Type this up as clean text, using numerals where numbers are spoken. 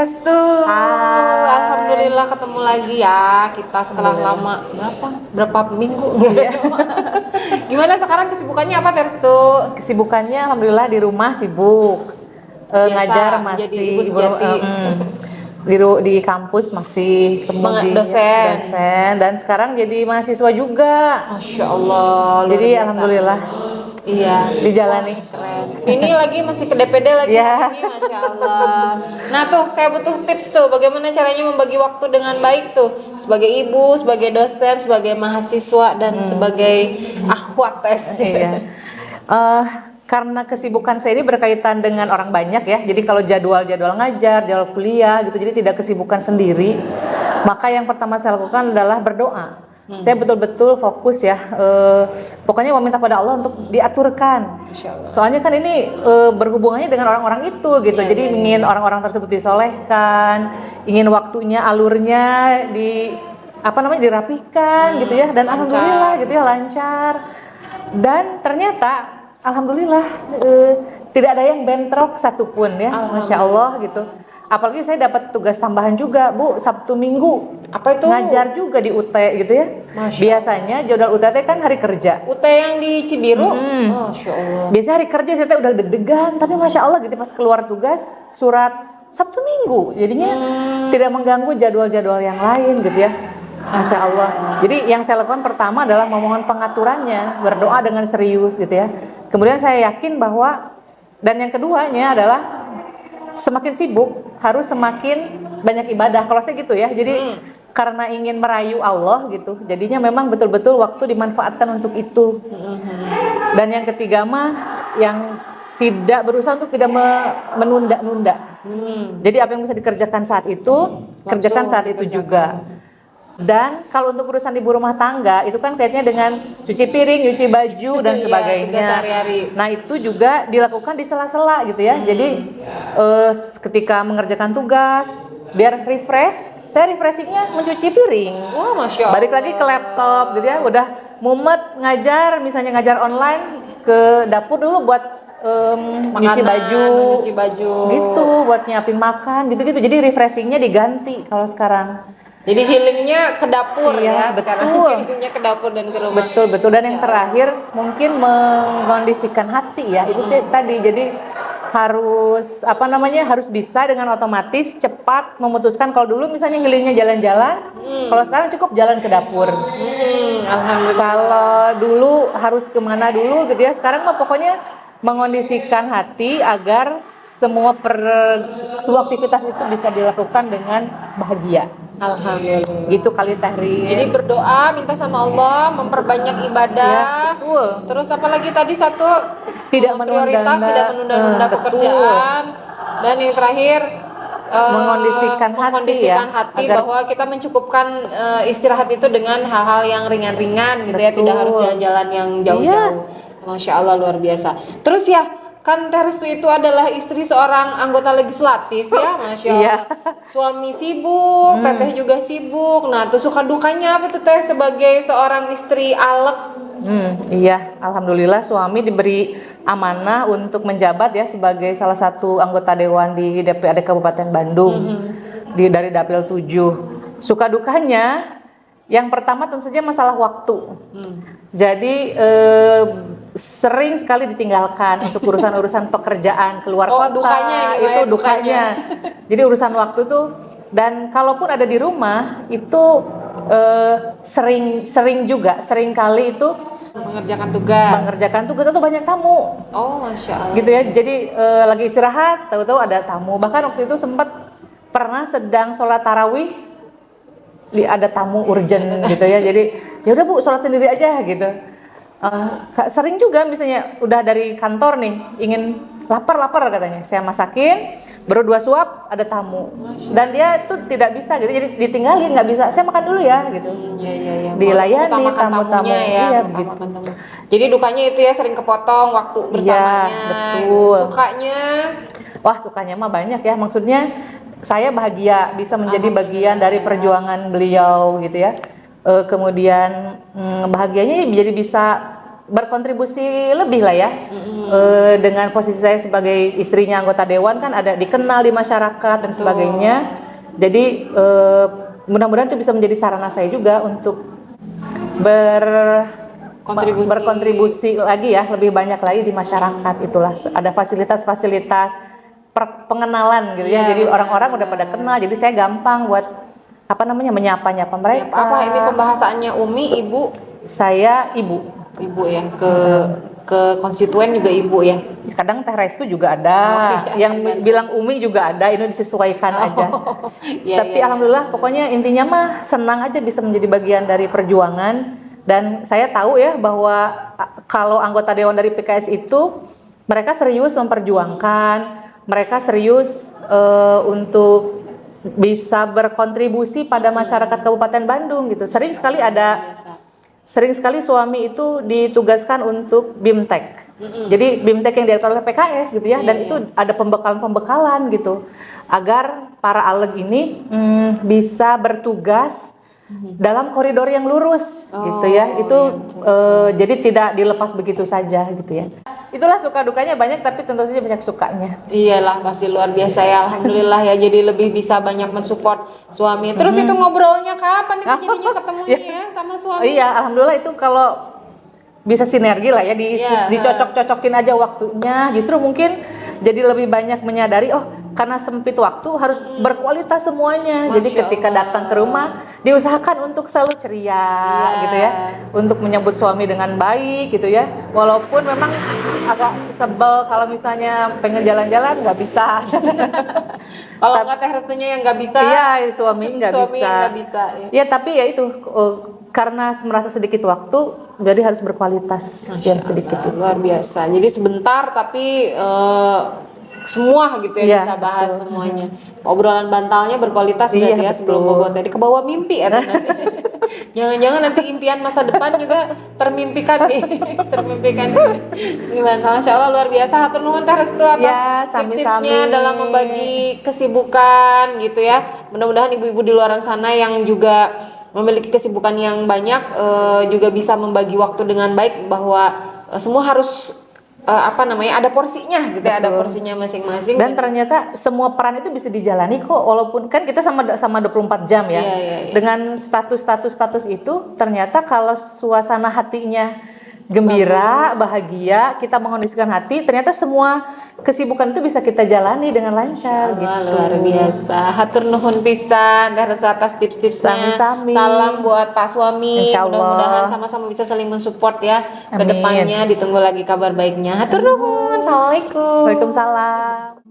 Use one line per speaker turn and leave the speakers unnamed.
Restu.
Hai.
Alhamdulillah ketemu lagi ya kita setelah lama berapa minggu. Gimana sekarang kesibukannya apa Restu?
Kesibukannya alhamdulillah di rumah sibuk.
Biasa,
Ngajar
jadi
masih
ibu sejati.
di kampus masih kemudian
Dosen.
dan sekarang jadi mahasiswa juga.
Masya Allah.
Jadi
luar biasa.
alhamdulillah
Iya,
dijalani.
keren. Ini lagi masih ke DPD lagi
Ya.
ini, Masya Allah. Nah tuh, saya butuh tips tuh, bagaimana caranya membagi waktu dengan baik tuh, sebagai ibu, sebagai dosen, sebagai mahasiswa, dan sebagai akhwat tes.
Iya. Karena kesibukan saya ini berkaitan dengan orang banyak ya. Jadi kalau jadwal ngajar, jadwal kuliah gitu, jadi tidak kesibukan sendiri. Maka yang pertama saya lakukan adalah berdoa. Saya betul-betul fokus ya. Pokoknya meminta pada Allah untuk diaturkan. Soalnya kan ini berhubungannya dengan orang-orang itu gitu. Jadi ingin orang-orang tersebut disolehkan, ingin waktunya, alurnya dirapihkan gitu ya. Dan alhamdulillah gitu ya lancar. Dan ternyata alhamdulillah tidak ada yang bentrok satupun ya, Masya Allah gitu. Apalagi saya dapat tugas tambahan juga, Bu, Sabtu Minggu.
Apa itu?
Ngajar juga di UT gitu ya. Biasanya jadwal UT kan hari kerja.
UT yang di Cibiru? Masya Allah.
Biasanya hari kerja saya udah deg-degan, tapi Masya Allah gitu pas keluar tugas surat Sabtu Minggu, jadinya tidak mengganggu jadwal-jadwal yang lain gitu ya. Masya Allah. Jadi yang saya lakukan pertama adalah memohon pengaturannya, berdoa dengan serius gitu ya. Kemudian saya yakin bahwa, dan yang keduanya adalah semakin sibuk harus semakin banyak ibadah. Kalau saya gitu ya. Jadi karena ingin merayu Allah gitu, jadinya memang betul-betul waktu dimanfaatkan untuk itu. Dan yang ketiga mah yang tidak berusaha untuk tidak menunda-nunda. Jadi apa yang bisa dikerjakan saat itu, kerjakan saat itu juga. Dan kalau untuk urusan ibu rumah tangga itu kan kaitannya dengan cuci piring, nyuci baju dan sebagainya.
Tugas sehari-hari.
Nah itu juga dilakukan di sela-sela gitu ya. Jadi ketika mengerjakan tugas, biar refresh, saya refreshingnya mencuci piring.
Wah, Masya Allah.
Balik lagi ke laptop gitu ya. Udah mumet ngajar, misalnya ngajar online, ke dapur dulu buat nyuci baju, gitu, buat nyiapin makan, gitu-gitu. Jadi refreshingnya diganti kalau sekarang.
Jadi healingnya ke dapur ya
betul.
sekarang. Healingnya ke dapur dan ke rumah.
Betul. Dan yang terakhir mungkin mengkondisikan hati ya. Itu tadi jadi harus bisa dengan otomatis cepat memutuskan. Kalau dulu misalnya healingnya jalan-jalan, kalau sekarang cukup jalan ke dapur.
Alhamdulillah.
Kalau dulu harus kemana dulu gitu ya, sekarang mah pokoknya mengkondisikan hati agar semua aktivitas itu bisa dilakukan dengan bahagia.
Alhamdulillah.
Gitu kali Tehri.
Jadi berdoa, minta sama Allah, memperbanyak ibadah.
Ya, betul.
Terus apalagi tadi satu,
tidak
prioritas tidak menunda-nunda pekerjaan. Dan yang terakhir
mengkondisikan hati
agar bahwa kita mencukupkan istirahat itu dengan hal-hal yang ringan-ringan gitu ya, tidak harus jalan-jalan yang jauh-jauh. Masya Allah, luar biasa. Terus ya, kan Teh Restu itu adalah istri seorang anggota legislatif ya, Masya Allah. Suami sibuk, Teteh juga sibuk. Nah, tuh suka dukanya apa tuh Teh sebagai seorang istri alek?
Iya, alhamdulillah suami diberi amanah untuk menjabat ya sebagai salah satu anggota dewan di DPRD Kabupaten Bandung dari Dapil 7. Suka dukanya yang pertama tentu saja masalah waktu. Jadi sering sekali ditinggalkan untuk urusan-urusan pekerjaan keluar kota. Dukanya. Jadi urusan waktu tuh, dan kalaupun ada di rumah itu sering kali itu mengerjakan tugas atau banyak tamu.
Oh, Masya Allah.
Gitu ya. Jadi lagi istirahat, tahu-tahu ada tamu. Bahkan waktu itu sempat pernah sedang sholat tarawih, ada tamu urgent gitu ya. Jadi ya udah Bu, sholat sendiri aja gitu. Sering juga misalnya udah dari kantor nih, ingin lapar katanya, saya masakin, baru 2 suap ada tamu. Dan dia tuh tidak bisa gitu, jadi ditinggalin, nggak bisa, saya makan dulu ya gitu. Dilayani tamu-tamunya
ya, begitu. Jadi dukanya itu ya sering kepotong waktu bersamanya.
Betul.
Sukanya
mah banyak ya, maksudnya saya bahagia bisa menjadi bagian dari perjuangan beliau gitu ya. Kemudian bahagianya jadi bisa berkontribusi lebih lah ya. Dengan posisi saya sebagai istrinya anggota dewan kan ada dikenal di masyarakat dan sebagainya. Jadi mudah-mudahan itu bisa menjadi sarana saya juga untuk berkontribusi lagi ya, lebih banyak lagi di masyarakat. Itulah ada fasilitas-fasilitas pengenalan gitu ya. Jadi orang-orang udah pada kenal, jadi saya gampang buat menyapa-nyapa mereka.
Apa ini pembahasannya Umi, Ibu?
Saya ibu.
Ibu ya, ke konstituen juga ibu ya.
Kadang Teh Restu juga ada, yang bilang Umi juga ada, ini disesuaikan aja. Tapi alhamdulillah pokoknya intinya mah senang aja bisa menjadi bagian dari perjuangan. Dan saya tahu ya bahwa kalau anggota dewan dari PKS itu mereka serius memperjuangkan, mereka serius untuk bisa berkontribusi pada masyarakat Kabupaten Bandung gitu. Sering sekali suami itu ditugaskan untuk BIMTEK. Jadi BIMTEK yang dilakukan oleh PKS gitu ya, dan itu ada pembekalan gitu agar para aleg ini bisa bertugas dalam koridor yang lurus gitu ya. Itu jadi tidak dilepas begitu saja gitu ya. Itulah suka dukanya banyak, tapi tentu saja banyak sukanya.
Iyalah, pasti luar biasa ya, alhamdulillah ya, jadi lebih bisa banyak mensupport suami. Terus itu ngobrolnya kapan itu jadinya ketemunya ya sama suami?
Iya, alhamdulillah itu kalau bisa sinergi lah ya, dicocok-cocokin aja waktunya. Justru mungkin jadi lebih banyak menyadari, karena sempit waktu harus berkualitas semuanya. Jadi ketika datang ke rumah diusahakan untuk selalu ceria gitu ya, untuk menyambut suami dengan baik gitu ya. Walaupun memang agak sebel kalau misalnya pengen jalan-jalan nggak bisa.
Kalau nggak Teh Restunya yang nggak bisa,
iya, suami nggak
bisa.
Ya tapi ya itu karena merasa sedikit waktu, jadi harus berkualitas yang sedikit itu.
Luar biasa. Jadi sebentar tapi semua gitu ya, bisa bahas semuanya. Obrolan bantalnya berkualitas berarti ya, sebelum bobot tadi kebawa mimpi ya. Jangan-jangan nanti impian masa depan juga termimpikan nih. Gimana? Masya Allah luar biasa. Hatur nuhun Teh Restu atas tips-tipsnya dalam membagi kesibukan gitu ya. Mudah-mudahan ibu-ibu di luar sana yang juga memiliki kesibukan yang banyak juga bisa membagi waktu dengan baik, bahwa semua harus ada porsinya gitu ya, ada porsinya masing-masing.
Dan ternyata semua peran itu bisa dijalani kok, walaupun kan kita sama 24 jam ya. Dengan status itu ternyata kalau suasana hatinya gembira, bahagia, kita mengondisikan hati, ternyata semua kesibukan itu bisa kita jalani dengan lancar gitu.
Luar biasa. Hatur nuhun pisan Teh Restu atas tips-tipsnya.
Sami-sami.
Salam buat Pak suami. Mudah-mudahan sama-sama bisa saling mensupport ya ke depannya. Ditunggu lagi kabar baiknya. Hatur nuhun. Assalamualaikum.
Waalaikumsalam.